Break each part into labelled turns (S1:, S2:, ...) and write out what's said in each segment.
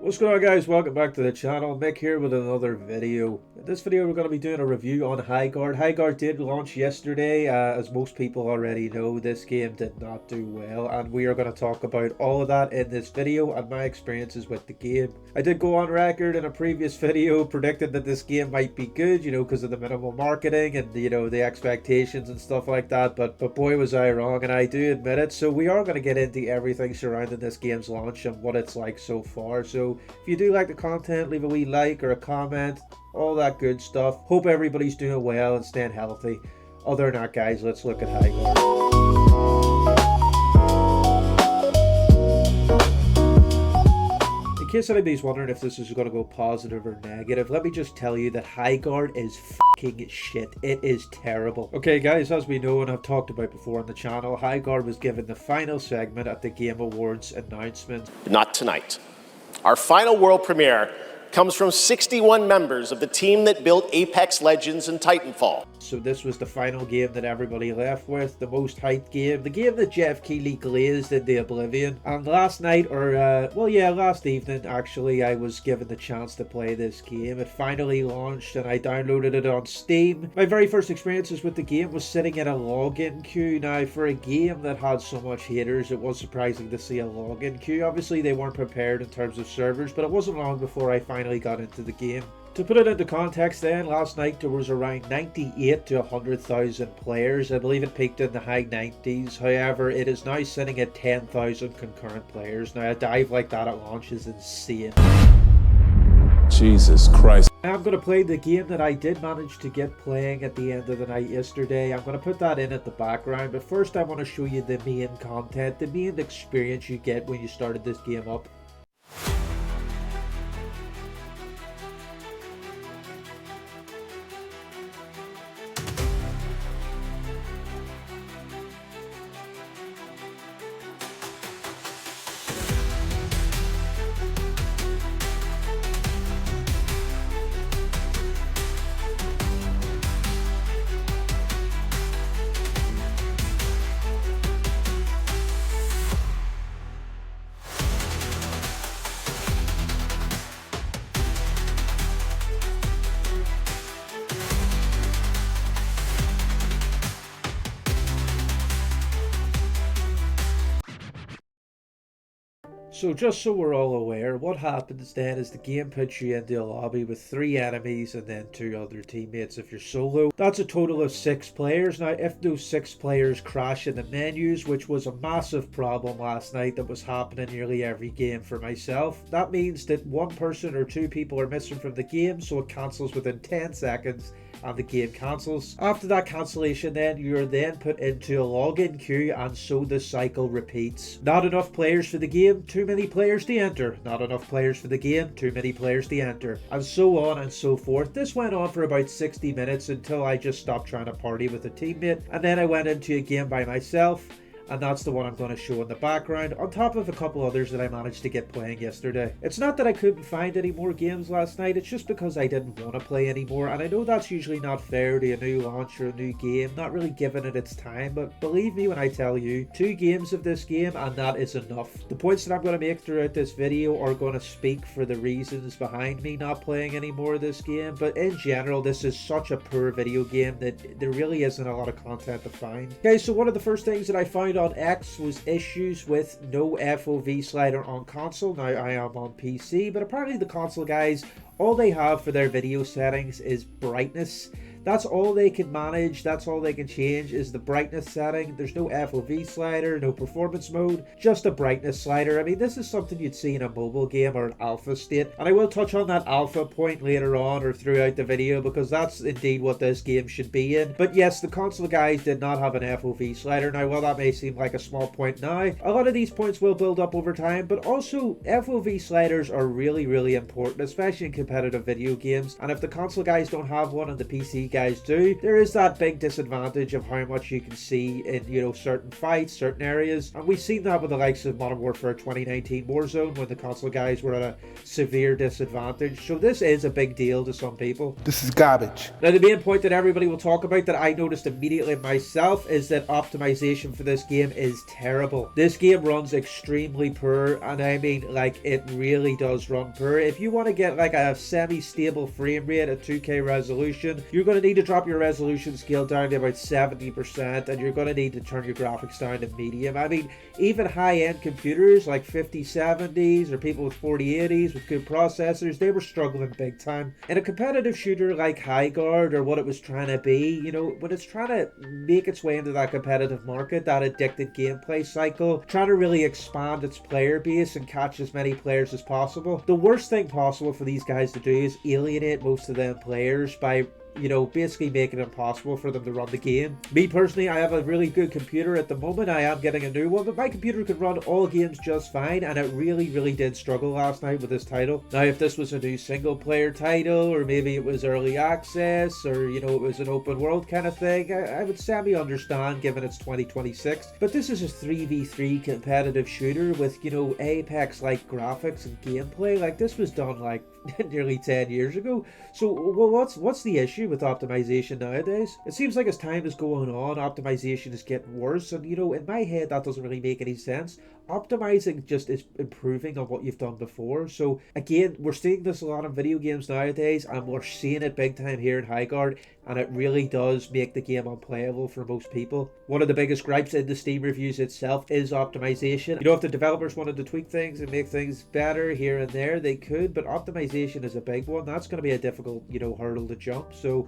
S1: What's going on, guys? Welcome back to the channel. Mick here with another video. In this video we're going to be doing a review on Highguard. Highguard did launch yesterday. As most people already know, this game did not do well, and we are going to talk about all of that in this video and my experiences with the game. I did go on record in a previous video predicting that this game might be good, because of the minimal marketing and the expectations and stuff like that, but boy was I wrong, and I do admit it. So we are going to get into everything surrounding this game's launch and what it's like so far. So if you do like the content, leave a wee like or a comment, all that good stuff. Hope everybody's doing well and staying healthy. Other than that, guys, let's look at Highguard. In case anybody's wondering if this is going to go positive or negative, let me just tell you that Highguard is fucking shit. It is terrible. Okay, guys, as we know and I've talked about before on the channel, Highguard was given the final segment at the Game Awards announcement.
S2: Not tonight. Our final world premiere comes from 61 members of the team that built Apex Legends and Titanfall.
S1: So this was the final game that everybody left with, the most hyped game, the game that Jeff Keighley glazed into oblivion. And last night, last evening actually, I was given the chance to play this game. It finally launched and I downloaded it on Steam. My very first experiences with the game was sitting in a login queue. Now, for a game that had so much haters, it was surprising to see a login queue. Obviously, they weren't prepared in terms of servers, but it wasn't long before I finally got into the game. To put it into context then, last night there was around 98 to 100,000 players. I believe it peaked in the high 90s. However, it is now sitting at 10,000 concurrent players. Now, a dive like that at launch is insane.
S3: Jesus Christ.
S1: I'm going to play the game that I did manage to get playing at the end of the night yesterday. I'm going to put that in at the background, but first I want to show you the main content, the main experience you get when you started this game up. So just so we're all aware, what happens then is the game puts you into a lobby with 3 enemies and then 2 other teammates if you're solo. That's a total of 6 players. Now, if those 6 players crash in the menus, which was a massive problem last night that was happening nearly every game for myself, that means that 1 person or 2 people are missing from the game, so it cancels within 10 seconds. And the game cancels. After that cancellation then, you're then put into a login queue, and so the cycle repeats. Not enough players for the game, too many players to enter. Not enough players for the game, too many players to enter. And so on and so forth. This went on for about 60 minutes until I just stopped trying to party with a teammate, and then I went into a game by myself. And that's the one I'm going to show in the background, on top of a couple others that I managed to get playing yesterday. It's not that I couldn't find any more games last night, it's just because I didn't want to play anymore, and I know that's usually not fair to a new launch or a new game, not really giving it its time, but believe me when I tell you, 2 games of this game and that is enough. The points that I'm going to make throughout this video are going to speak for the reasons behind me not playing any more of this game, but in general, this is such a poor video game that there really isn't a lot of content to find. Okay, so one of the first things that I found on X was issues with no FOV slider on console. Now, I am on PC, but apparently the console guys, all they have for their video settings is brightness. That's all they can manage, that's all they can change is the brightness setting. There's no FOV slider, no performance mode, just a brightness slider. I mean, this is something you'd see in a mobile game or an alpha state. And I will touch on that alpha point later on or throughout the video, because that's indeed what this game should be in. But yes, the console guys did not have an FOV slider. Now, while that may seem like a small point now, a lot of these points will build up over time, but also FOV sliders are really, really important, especially in competitive video games. And if the console guys don't have one and the PC guys do. There is that big disadvantage of how much you can see in, you know, certain fights, certain areas, and we've seen that with the likes of Modern Warfare 2019 Warzone when the console guys were at a severe disadvantage. So this is a big deal to some people.
S3: This is garbage.
S1: Now the main point that everybody will talk about that I noticed immediately myself is that optimization for this game is terrible. This game runs extremely poor, and I mean, like, it really does run poor. If you want to get like a semi-stable frame rate at 2K resolution, you're going to need to drop your resolution scale down to about 70%, and you're going to need to turn your graphics down to medium. I mean, even high-end computers like 5070s or people with 4080s with good processors, they were struggling big time. In a competitive shooter like Highguard, or what it was trying to be, you know, when it's trying to make its way into that competitive market, that addicted gameplay cycle, trying to really expand its player base and catch as many players as possible, the worst thing possible for these guys to do is alienate most of them players by, you know, basically making it impossible for them to run the game. Me personally, I have a really good computer at the moment. I am getting a new one, but my computer can run all games just fine, and it really did struggle last night with this title. Now, if this was a new single player title, or maybe it was early access, or, you know, it was an open world kind of thing, I would semi-understand given it's 2026. But this is a 3v3 competitive shooter with, you know, Apex-like graphics and gameplay. Like, this was done like nearly 10 years ago. So, well, what's the issue with optimization nowadays? It seems like as time is going on, optimization is getting worse, and, you know, in my head that doesn't really make any sense. Optimizing just is improving on what you've done before. So again, we're seeing this a lot in video games nowadays, and we're seeing it big time here in Highguard, and it really does make the game unplayable for most people. One of the biggest gripes in the Steam reviews itself is optimization. You know, if the developers wanted to tweak things and make things better here and there, they could, but optimization is a big one. That's going to be a difficult, you know, hurdle to jump. So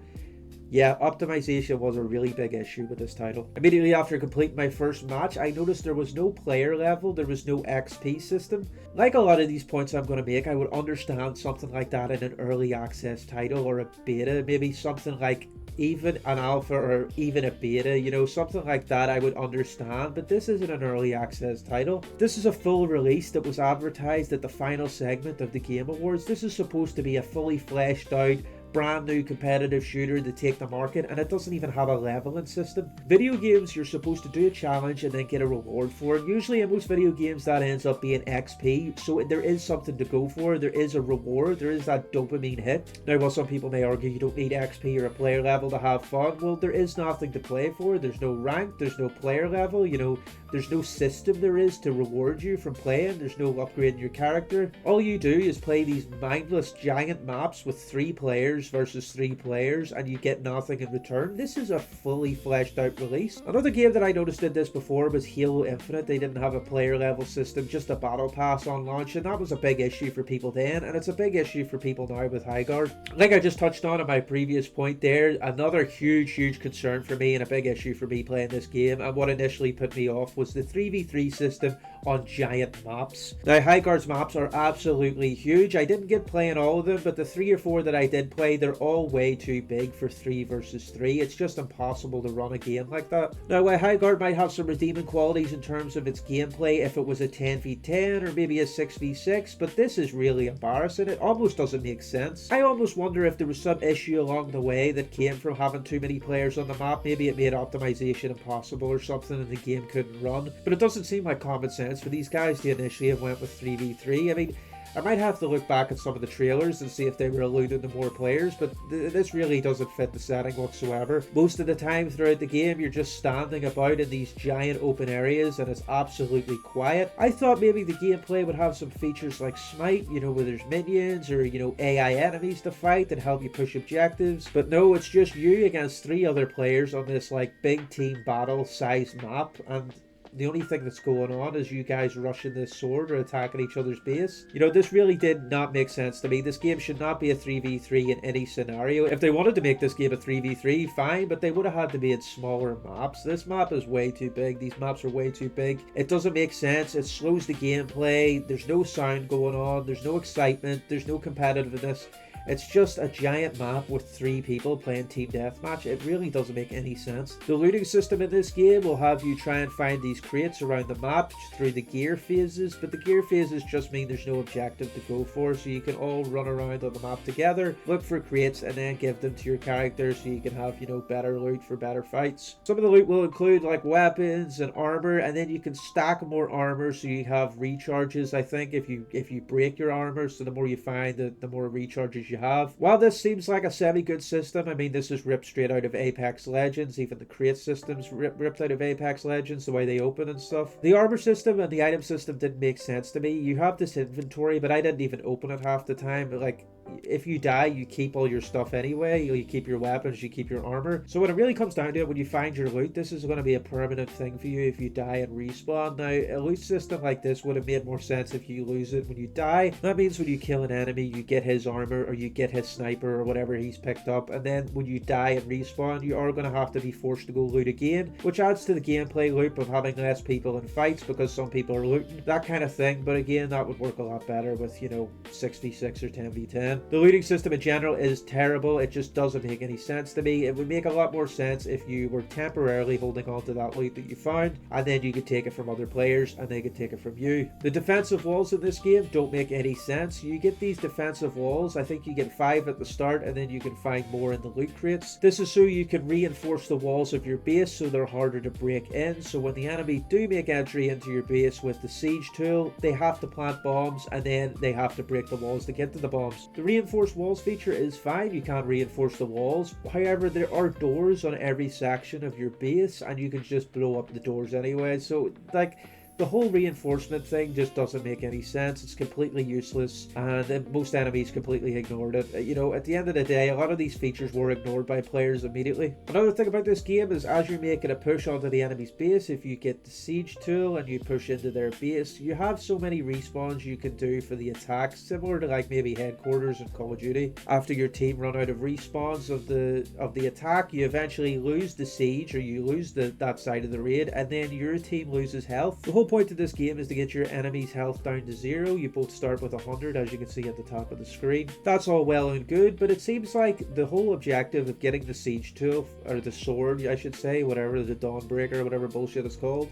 S1: yeah, optimization was a really big issue with this title. Immediately after completing my first match, I noticed there was no player level, there was no XP system. Like a lot of these points I'm going to make, I would understand something like that in an early access title or a beta, maybe something like even an alpha or even a beta, you know, something like that I would understand, but this isn't an early access title. This is a full release that was advertised at the final segment of the Game Awards. This is supposed to be a fully fleshed out, brand new competitive shooter to take the market, and it doesn't even have a leveling system. Video games, you're supposed to do a challenge and then get a reward for it. Usually in most video games that ends up being XP, so there is something to go for, there is a reward, there is that dopamine hit. Now, while some people may argue you don't need XP or a player level to have fun, well, there is nothing to play for. There's no rank, there's no player level, you know, there's no system there is to reward you from playing, there's no upgrading your character. All you do is play these mindless giant maps with 3 players versus 3 players, and you get nothing in return. This is a fully fleshed out release. Another game that I noticed did this before was Halo Infinite. They didn't have a player level system, just a battle pass on launch, and that was a big issue for people then, and it's a big issue for people now with Highguard. Like I just touched on in my previous point there, another huge concern for me and a big issue for me playing this game, and what initially put me off was the 3v3 system on giant maps. Now, Highguard's maps are absolutely huge. I didn't get playing all of them, but the 3 or 4 that I did play, they're all way too big for 3 versus 3. It's just impossible to run a game like that. Now, while Highguard might have some redeeming qualities in terms of its gameplay if it was a 10v10 or maybe a 6v6, but this is really embarrassing. It almost doesn't make sense. I almost wonder if there was some issue along the way that came from having too many players on the map. Maybe it made optimization impossible or something and the game couldn't run. But it doesn't seem like common sense for these guys to initially have went with 3v3. I mean, I might have to look back at some of the trailers and see if they were alluding to more players, but this really doesn't fit the setting whatsoever. Most of the time throughout the game, you're just standing about in these giant open areas and it's absolutely quiet. I thought maybe the gameplay would have some features like Smite, you know, where there's minions or, you know, AI enemies to fight that help you push objectives, but no, it's just you against 3 other players on this like big team battle sized map, and the only thing that's going on is you guys rushing this sword or attacking each other's base. You know, this really did not make sense to me. This game should not be a 3v3 in any scenario. If they wanted to make this game a 3v3, fine, but they would have had to be in smaller maps. This map is way too big. These maps are way too big. It doesn't make sense. It slows the gameplay. There's no sound going on. There's no excitement. There's no competitiveness. It's just a giant map with 3 people playing team deathmatch. It really doesn't make any sense. The looting system in this game will have you try and find these crates around the map through the gear phases, but the gear phases just mean there's no objective to go for, so you can all run around on the map together, look for crates, and then give them to your characters so you can have, you know, better loot for better fights. Some of the loot will include like weapons and armor, and then you can stack more armor so you have recharges. I think if you break your armor, so the more you find, the more recharges you have. While this seems like a semi-good system, I mean, this is ripped straight out of Apex Legends. Even the crate system's ripped out of Apex Legends, the way they open and stuff. The armor system and the item system didn't make sense to me. You have this inventory, but I didn't even open it half the time. Like, if you die, you keep all your stuff anyway. You keep your weapons, you keep your armor. So when it really comes down to it, when you find your loot, this is going to be a permanent thing for you if you die and respawn. Now, a loot system like this would have made more sense if you lose it when you die. That means when you kill an enemy, you get his armor or you get his sniper or whatever he's picked up, and then when you die and respawn, you are going to have to be forced to go loot again, which adds to the gameplay loop of having less people in fights because some people are looting, that kind of thing. But again, that would work a lot better with, you know, 6v6 or 10v10. The looting system in general is terrible. It just doesn't make any sense to me. It would make a lot more sense if you were temporarily holding on to that loot that you found, and then you could take it from other players and they could take it from you. The defensive walls in this game don't make any sense. You get these defensive walls, I think you get 5 at the start, and then you can find more in the loot crates. This is so you can reinforce the walls of your base so they're harder to break in, so when the enemy do make entry into your base with the siege tool, they have to plant bombs and then they have to break the walls to get to the bombs. The reinforced walls feature is fine. You can't reinforce the walls. However, there are doors on every section of your base and you can just blow up the doors anyway. So, like, the whole reinforcement thing just doesn't make any sense. It's completely useless, and most enemies completely ignored it. You know, at the end of the day, a lot of these features were ignored by players immediately. Another thing about this game is as you're making a push onto the enemy's base, if you get the siege tool and you push into their base, you have so many respawns you can do for the attacks, similar to like maybe headquarters in Call of Duty. After your team run out of respawns of the attack, you eventually lose the siege, or you lose that side of the raid, and then your team loses health. The whole point of this game is to get your enemy's health down to 0. You both start with 100, as you can see at the top of the screen. That's all well and good, but it seems like the whole objective of getting the siege tool, or the sword I should say, whatever, the Dawnbreaker, whatever bullshit it's called,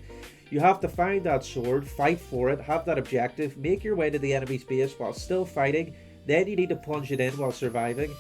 S1: you have to find that sword, fight for it, have that objective, make your way to the enemy's base while still fighting, then you need to plunge it in while surviving.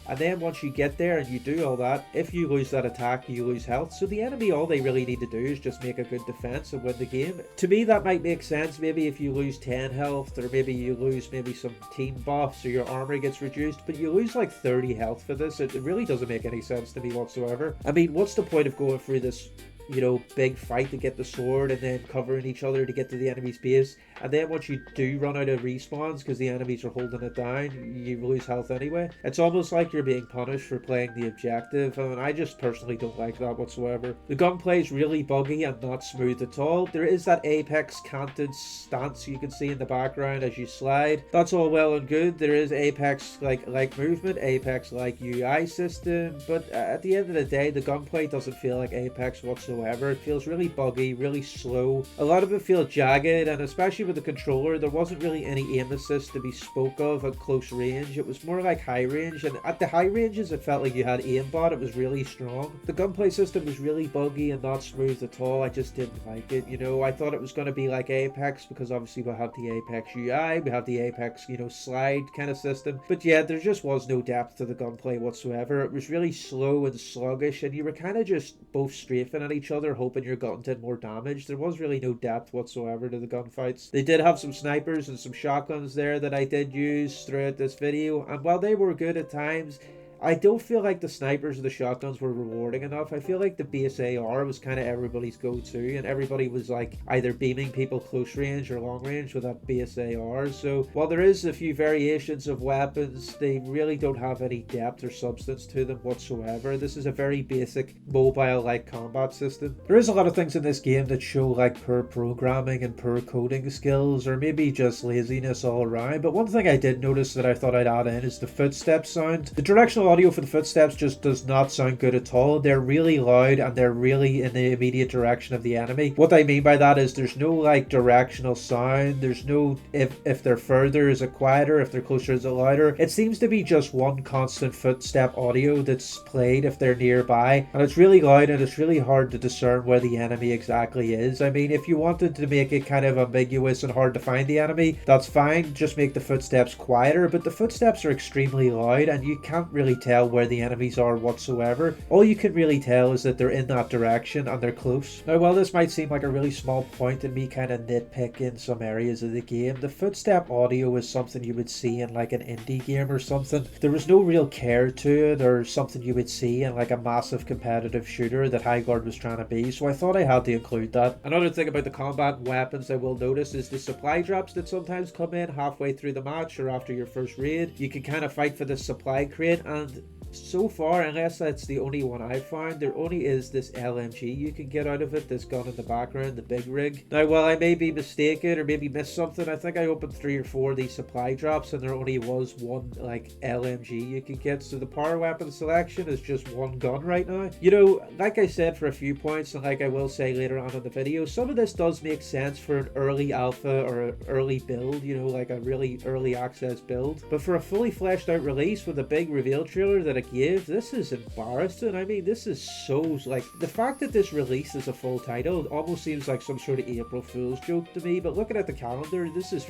S1: And then once you get there and you do all that, if you lose that attack, you lose health. So the enemy, all they really need to do is just make a good defense and win the game. To me, that might make sense. Maybe if you lose 10 health, or maybe you lose some team buffs, or your armor gets reduced, but you lose like 30 health for this. It really doesn't make any sense to me whatsoever. I mean, what's the point of going through this, you know, big fight to get the sword and then covering each other to get to the enemy's base, and then once you do run out of respawns because the enemies are holding it down, you lose health anyway? It's almost like you're being punished for playing the objective, and I just personally don't like that whatsoever. The gunplay is really buggy and not smooth at all. There is that Apex canted stance you can see in the background as you slide. That's all well and good. There is Apex like movement, Apex like UI system, but at the end of the day, the gunplay doesn't feel like Apex whatsoever. It feels really buggy, really slow. A lot of it feels jagged, and especially with the controller, there wasn't really any aim assist to be spoke of at close range. It was more like high range, and at the high ranges it felt like you had aimbot. It was really strong. The gunplay system was really buggy and not smooth at all. I just didn't like it. You know, I thought it was going to be like Apex, because obviously we have the Apex UI, we have the Apex, you know, slide kind of system, but yeah, there just was no depth to the gunplay whatsoever. It was really slow and sluggish, and you were kind of just both strafing at each other hoping your gun did more damage. There was really no depth whatsoever to the gunfights. They did have some snipers and some shotguns there that I did use throughout this video, and while they were good at times, I don't feel like the snipers or the shotguns were rewarding enough. I feel like the base AR was kind of everybody's go-to, and everybody was like either beaming people close range or long range with that base AR. So while there is a few variations of weapons, they really don't have any depth or substance to them whatsoever. This is a very basic mobile-like combat system. There is a lot of things in this game that show like poor programming and poor coding skills, or maybe just laziness all around. But one thing I did notice that I thought I'd add in is the footstep sound. The directional audio for the footsteps just does not sound good at all. They're really loud and they're really in the immediate direction of the enemy. What I mean by that is there's no like directional sound. There's no if they're further is it quieter, if they're closer is it louder. It seems to be just one constant footstep audio that's played if they're nearby, and it's really loud and it's really hard to discern where the enemy exactly is. I mean, if you wanted to make it kind of ambiguous and hard to find the enemy, that's fine, just make the footsteps quieter, but the footsteps are extremely loud and you can't really tell where the enemies are whatsoever. All you can really tell is that they're in that direction and they're close. Now, while this might seem like a really small point and me kind of nitpicking some areas of the game, the footstep audio is something you would see in like an indie game or something. There was no real care to it, or something you would see in like a massive competitive shooter that Highguard was trying to be, so I thought I had to include that. Another thing about the combat and weapons I will notice is the supply drops that sometimes come in halfway through the match or after your first raid. You can kind of fight for this supply crate, and so far, unless that's the only one I've found, there only is this LMG you can get out of it, this gun in the background, the big rig. Now, while I may be mistaken or maybe missed something, I think I opened 3 or 4 of these supply drops and there only was one like LMG you can get, so the power weapon selection is just one gun right now. You know, like I said for a few points, and like I will say later on in the video, some of this does make sense for an early alpha or an early build, you know, like a really early access build, but for a fully fleshed out release with a big reveal trailer that give, this is embarrassing. I mean, this is so, like, the fact that this release is a full title almost seems like some sort of April Fool's joke to me, but looking at the calendar, this is,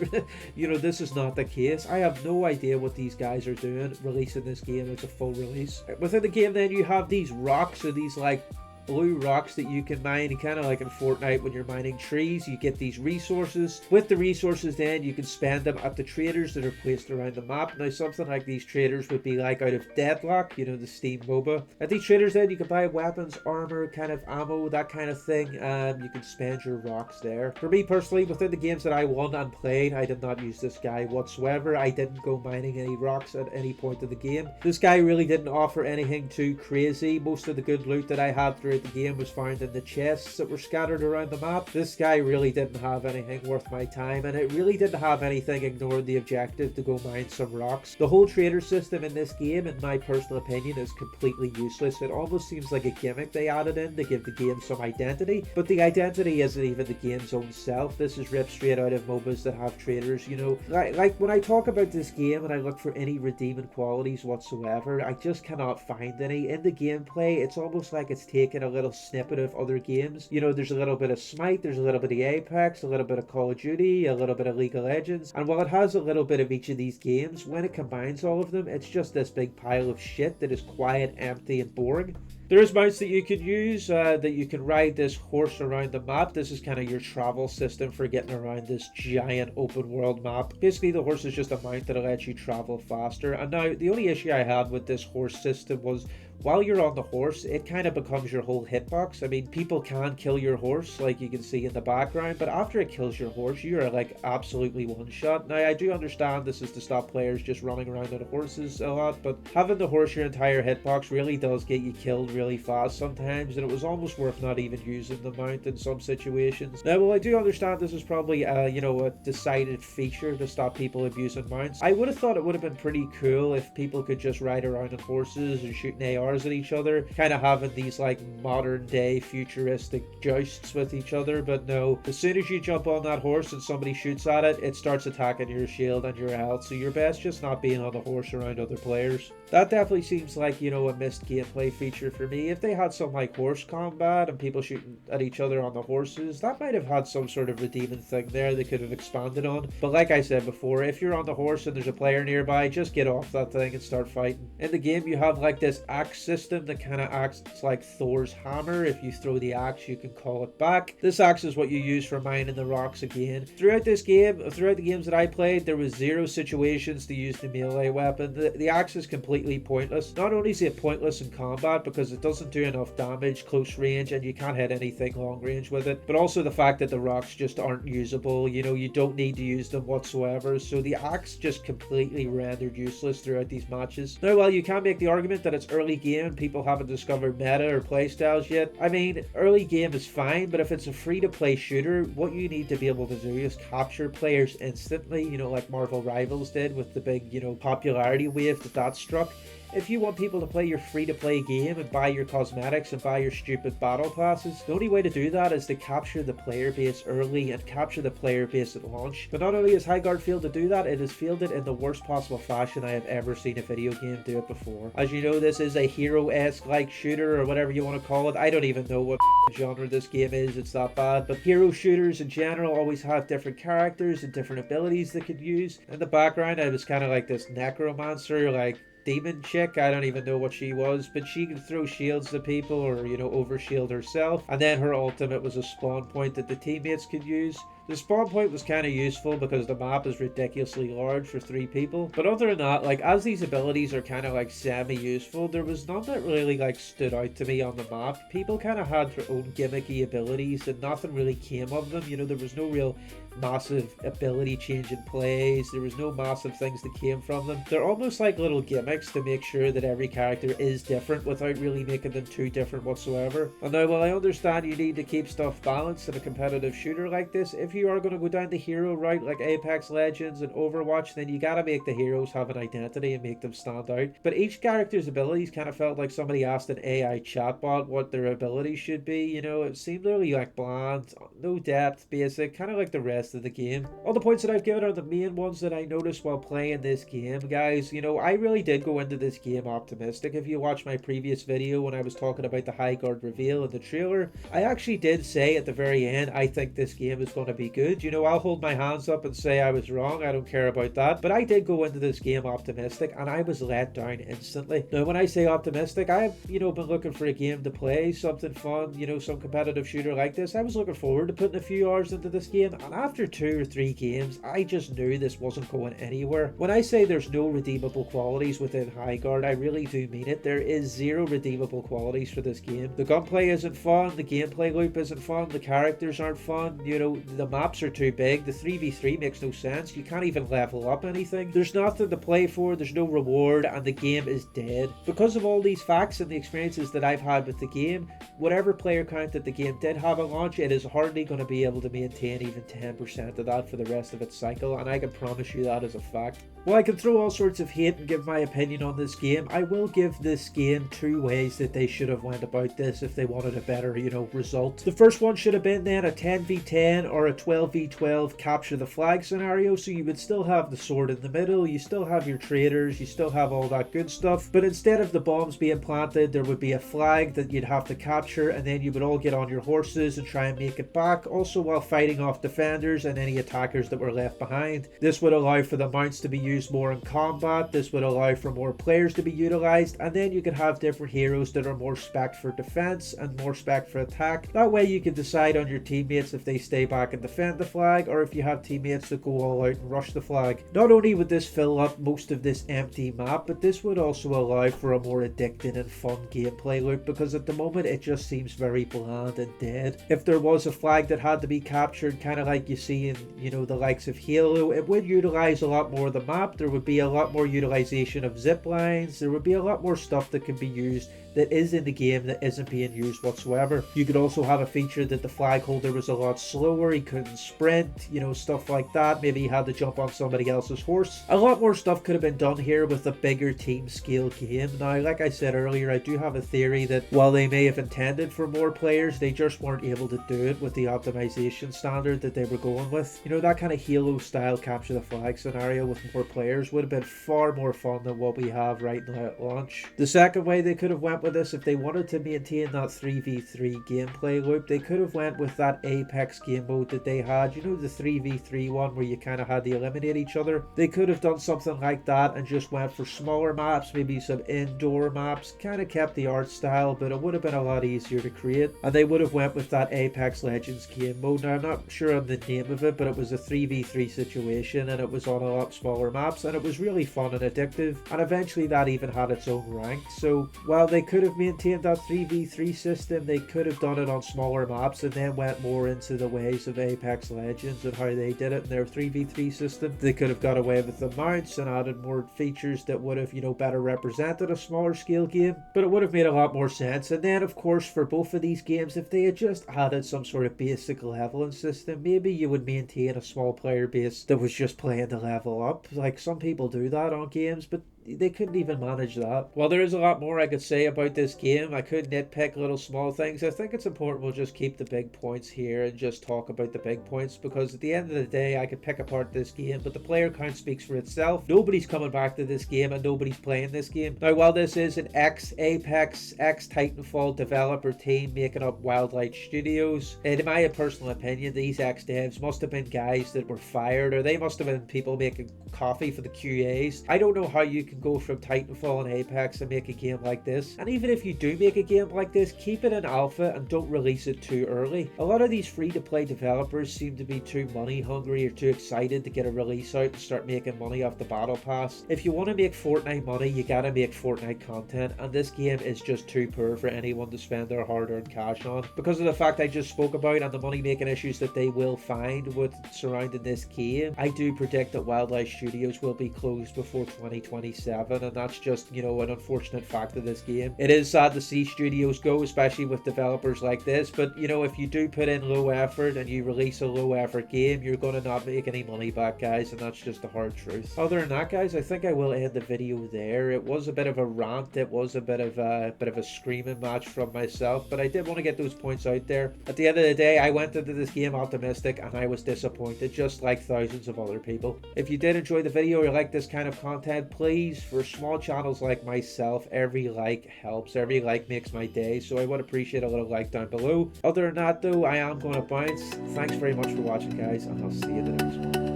S1: you know, this is not the case. I have no idea what these guys are doing releasing this game as a full release. Within the game then you have these rocks, or these like blue rocks that you can mine, and kind of like in Fortnite when you're mining trees, you get these resources. With the resources then you can spend them at the traders that are placed around the map. Now something like these traders would be like out of Deadlock, you know, the Steam MOBA. At these traders then you can buy weapons, armor, kind of ammo, that kind of thing. You can spend your rocks there. For me personally, within the games that I won and played, I did not use this guy whatsoever. I didn't go mining any rocks at any point in the game. This guy really didn't offer anything too crazy. Most of the good loot that I had through the game was found in the chests that were scattered around the map. This guy really didn't have anything worth my time, and it really didn't have anything ignoring the objective to go mine some rocks. The whole trader system in this game, in my personal opinion, is completely useless. It almost seems like a gimmick they added in to give the game some identity, but the identity isn't even the game's own self. This is ripped straight out of MOBAs that have traders, you know. Like when I talk about this game and I look for any redeeming qualities whatsoever, I just cannot find any. In the gameplay, it's almost like it's taken a little snippet of other games. You know, there's a little bit of Smite, there's a little bit of Apex, a little bit of Call of Duty, a little bit of League of Legends, and while it has a little bit of each of these games, when it combines all of them, it's just this big pile of shit that is quiet, empty, and boring. There's mounts that you can use, that you can ride this horse around the map. This is kind of your travel system for getting around this giant open world map. Basically, the horse is just a mount that lets you travel faster. And now, the only issue I had with this horse system was, while you're on the horse, it kind of becomes your whole hitbox. I mean, people can kill your horse, like you can see in the background, but after it kills your horse, you are like absolutely one shot. Now, I do understand this is to stop players just running around on horses a lot, but having the horse your entire hitbox really does get you killed really fast sometimes, and it was almost worth not even using the mount in some situations. Now, well, I do understand this is probably, you know, a decided feature to stop people abusing mounts. I would have thought it would have been pretty cool if people could just ride around on horses and shooting ARs at each other, kind of having these like modern day futuristic jousts with each other, but no, as soon as you jump on that horse and somebody shoots at it, it starts attacking your shield and your health, so you're best just not being on the horse around other players. That definitely seems like, you know, a missed gameplay feature for me. If they had some like horse combat and people shooting at each other on the horses, that might have had some sort of redeeming thing there they could have expanded on. But like I said before, if you're on the horse and there's a player nearby, just get off that thing and start fighting. In the game, you have like this axe system that kind of acts like Thor's hammer. If you throw the axe, you can call it back. This axe is what you use for mining the rocks again. Throughout this game, throughout the games that I played, there was 0 situations to use the melee weapon. The axe is completely pointless. Not only is it pointless in combat because it doesn't do enough damage close range and you can't hit anything long range with it, but also the fact that the rocks just aren't usable. You know, you don't need to use them whatsoever, so the axe just completely rendered useless throughout these matches. Now, while you can make the argument that it's early game and people haven't discovered meta or playstyles yet, I mean, early game is fine, but if it's a free-to-play shooter, what you need to be able to do is capture players instantly, you know, like Marvel Rivals did with the big, you know, popularity wave that struck. if you want people to play your free-to-play game and buy your cosmetics and buy your stupid battle passes, the only way to do that is to capture the player base early and capture the player base at launch. But not only has Highguard failed to do that, it has failed it in the worst possible fashion I have ever seen a video game do it before. As you know, this is a hero-esque like shooter or whatever you want to call it. I don't even know what genre this game is, it's that bad. But hero shooters in general always have different characters and different abilities they could use. In the background, I was kind of like this necromancer, like demon chick. I don't even know what she was, but she could throw shields at people or, you know, overshield herself. And then her ultimate was a spawn point that the teammates could use. The spawn point was kind of useful because the map is ridiculously large for 3 people. But other than that, like, as these abilities are kind of like semi-useful, there was none that really like stood out to me on the map. People kind of had their own gimmicky abilities and nothing really came of them. You know, there was no real massive ability changing plays. There was no massive things that came from them. They're almost like little gimmicks to make sure that every character is different without really making them too different whatsoever. And now, while I understand you need to keep stuff balanced in a competitive shooter like this, if you are going to go down the hero route like Apex Legends and Overwatch, then you gotta make the heroes have an identity and make them stand out. But each character's abilities kind of felt like somebody asked an AI chatbot what their abilities should be. You know, it seemed really like bland, no depth, basic, kind of like the rest of the game. All the points that I've given are the main ones that I noticed while playing this game, guys. You know, I really did go into this game optimistic. If you watch my previous video when I was talking about the Highguard reveal in the trailer, I actually did say at the very end, I think this game is going to be good. You know, I'll hold my hands up and say I was wrong. I don't care about that. But I did go into this game optimistic and I was let down instantly. Now, when I say optimistic, I've, you know, been looking for a game to play, something fun, you know, some competitive shooter like this. I was looking forward to putting a few hours into this game, and after 2 or 3 games, I just knew this wasn't going anywhere. When I say there's no redeemable qualities within Highguard, I really do mean it. There is 0 redeemable qualities for this game. The gunplay isn't fun, the gameplay loop isn't fun, the characters aren't fun, you know, the maps are too big, the 3v3 makes no sense, you can't even level up anything, there's nothing to play for, there's no reward, and the game is dead. Because of all these facts and the experiences that I've had with the game, whatever player count that the game did have at launch, it is hardly going to be able to maintain even 10% of that for the rest of its cycle, and I can promise you that as a fact. While I can throw all sorts of hate and give my opinion on this game, I will give this game 2 ways that they should have went about this if they wanted a better, you know, result. The first one should have been then a 10v10 or a 12v12 capture the flag scenario, so you would still have the sword in the middle, you still have your traders, you still have all that good stuff, but instead of the bombs being planted, there would be a flag that you'd have to capture, and then you would all get on your horses and try and make it back, also while fighting off defenders and any attackers that were left behind. This would allow for the mounts to be used more in combat, this would allow for more players to be utilized, and then you could have different heroes that are more spec'd for defense and more spec'd for attack. That way you can decide on your teammates if they stay back and defend the flag, or if you have teammates that go all out and rush the flag. Not only would this fill up most of this empty map, but this would also allow for a more addicting and fun gameplay loop, because at the moment it just seems very bland and dead. If there was a flag that had to be captured, kind of like you see in, you know, the likes of Halo, it would utilize a lot more of the map, there would be a lot more utilization of zip lines, there would be a lot more stuff that can be used that is in the game that isn't being used whatsoever. You could also have a feature that the flag holder was a lot slower, he couldn't sprint, you know, stuff like that. Maybe he had to jump on somebody else's horse. A lot more stuff could have been done here with a bigger team scale game. Now, like I said earlier, I do have a theory that while they may have intended for more players, they just weren't able to do it with the optimization standard that they were going with. You know, that kind of Halo style capture the flag scenario with more players would have been far more fun than what we have right now at launch. The second way they could have went with this, if they wanted to maintain that 3v3 gameplay loop, they could have went with that Apex game mode that they had, you know, the 3v3 one where you kind of had to eliminate each other. They could have done something like that and just went for smaller maps, maybe some indoor maps, kind of kept the art style, but it would have been a lot easier to create. And they would have went with that Apex Legends game mode. Now, I'm not sure on the name of it, but it was a 3v3 situation and it was on a lot smaller maps, and it was really fun and addictive, and eventually that even had its own rank. So while they could have maintained that 3v3 system, they could have done it on smaller maps and then went more into the ways of Apex Legends and how they did it in their 3v3 system. They could have got away with the mounts and added more features that would have, you know, better represented a smaller scale game, but it would have made a lot more sense. And then of course for both of these games, if they had just added some sort of basic leveling system, maybe you would maintain a small player base that was just playing to level up. Like some people do that on games, but they couldn't even manage that. Well, there is a lot more I could say about this game. I could nitpick little small things. I think it's important we'll just keep the big points here and just talk about the big points, because at the end of the day, I could pick apart this game, but the player count speaks for itself. Nobody's coming back to this game and nobody's playing this game. Now, while this is an ex-Apex, ex-Titanfall developer team making up Wildlight Studios, in my personal opinion, these ex-devs must have been guys that were fired, or they must have been people making coffee for the QAs. I don't know how you can go from Titanfall and Apex and make a game like this. And even if you do make a game like this, keep it in alpha and don't release it too early. A lot of these free-to-play developers seem to be too money hungry or too excited to get a release out and start making money off the battle pass. If you want to make Fortnite money, you gotta make Fortnite content, and this game is just too poor for anyone to spend their hard-earned cash on. Because of the fact I just spoke about and the money-making issues that they will find with surrounding this game, I do predict that Wildlife Studios will be closed before 2027, and that's just, you know, an unfortunate fact of this game. It is sad to see studios go, especially with developers like this, but you know, if you do put in low effort and you release a low effort game, you're going to not make any money back, guys, and that's just the hard truth. Other than that, guys, I think I will end the video there. It was a bit of a rant, it was a bit of a screaming match from myself, but I did want to get those points out there. At the end of the day, I went into this game optimistic and I was disappointed, just like thousands of other people. If you did enjoy the video or like this kind of content, please, for small channels like myself, every like helps. Every like makes my day, so I would appreciate a little like down below. Other than that though, I am going to bounce. Thanks very much for watching, guys, and I'll see you in the next one.